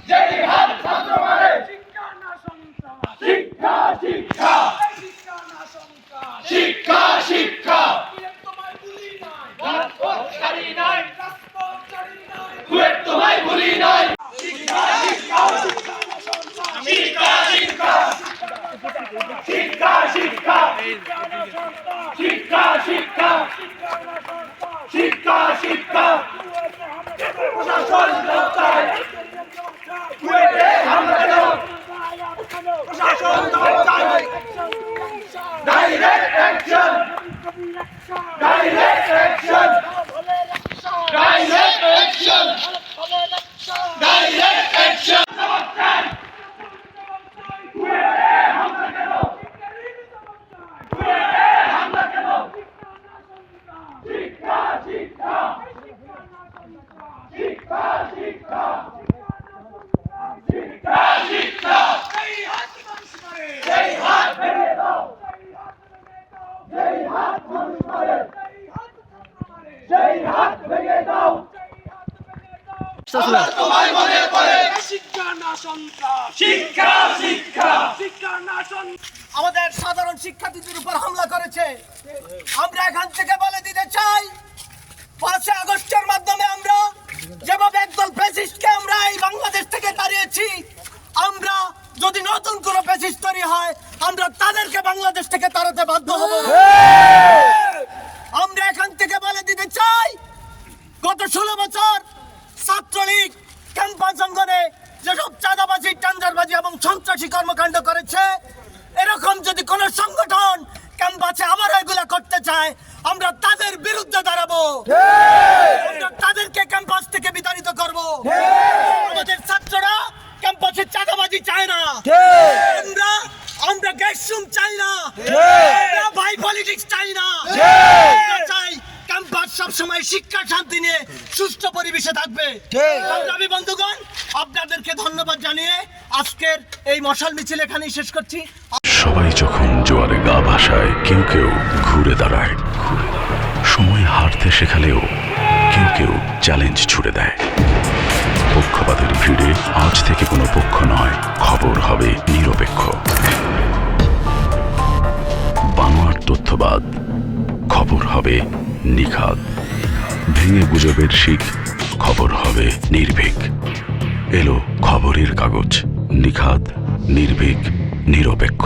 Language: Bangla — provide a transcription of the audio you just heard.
যেই হাত ছাত্র মারে শিক্ষা না সন্ত্রাস, শিক্ষা শিক্ষা শিক্ষা না সন্ত্রাস। শিক্ষা শিক্ষা কুয়েত তোমায় ভুলি নাই, রাজপথচারী নাই রাজপথচারী নাই। কুয়েত তোমায় ভুলি নাই শিক্ষা না সন্ত্রাস, শিক্ষা শিক্ষা শিক্ষা শিক্ষা শিক্ষা না সন্ত্রাস, শিক্ষা শিক্ষা শিক্ষা না সন্ত্রাস। শিক্ষা শিক্ষা কুয়েতে হামলা কেন? প্রশাসন জবাব চায় জবাব চাই। কুয়েটে হামলা কেন রায়াত কেন? প্রশাসন জবাব চায় direct action direct action direct action direct action জবাব চাই কুয়েটে হামলা কেন কুয়েটে হামলা কেন শিক্ষা শিক্ষা শিক্ষা শিক্ষা শিক্ষা শিক্ষা সেই হাত ভেঙে দাও সেই হাত মানুষ মারে সেই হাত ভেঙে দাও আমরা তোমায় মনে পড়ে শিক্ষা না সন্ত্রাস, শিক্ষা শিক্ষা শিক্ষা না সন্ত্রাস। আমাদের সাধারণ শিক্ষার্থীদের উপর হামলা করেছে। আমরা এখান থেকে বলে দিতে চাই, 5 আগস্টের মাধ্যমে আমরা যেভাবে একদল ফ্যাসিস্টকে আমরা এই বাংলাদেশ থেকে তাড়িয়েছি, আমরা যদি নতুন কোনো ফ্যাসিস্ট তৈরি হয় আমরা তাদেরকে বাংলাদেশ থেকে তাড়াতে বাধ্য হব। আমরা এখান থেকে বলে দিতে চাই, গত 16 বছর ছাত্রলীগ ক্যাম্পাস অঙ্গনে যেসব চাঁদাবাজি, টেন্ডারবাজি এবং সন্ত্রাসী কর্মকাণ্ড করেছে, এরকম যদি কোন সংগঠন ক্যাম্পাসে আবার এগুলা করতে চায় আমরা তাদের বিরুদ্ধে দাঁড়াবো। আমরা তাদেরকে ক্যাম্পাস থেকে বিতাড়িত করব। আমাদের ছাত্ররা ক্যাম্পাসে চাঁদাবাজি চায় না, আমরা গ্যাসরুম চাই না, আমরা ভাই পলিটিক্স চাই না। আমরা চাই ক্যাম্পাস সবসময় শিক্ষা শান্তি নিয়ে সুষ্ঠু পরিবেশে থাকবে। সংগ্রামী বন্ধুগণ, আপনাদেরকে ধন্যবাদ জানিয়ে আজকের এই মশাল মিছিল এখানেই শেষ করছি। সবাই যখন জোয়ারে গা ভাসায়, কেউ কেউ ঘুরে দাঁড়ায়। সময় হারতে শেখালেও কেউ কেউ চ্যালেঞ্জ ছুড়ে দেয়। পক্ষপাতের ভিড়ে আজ থেকে কোনো পক্ষ নয়, খবর হবে নিরপেক্ষ। বানোয়ার তথ্যবাদ, খবর হবে নিখাদ। ভেঙে গুজবের শিখ, খবর হবে নির্ভীক। এলো খবরের কাগজ, নিখাদ, নির্ভীক, নিরপেক্ষ।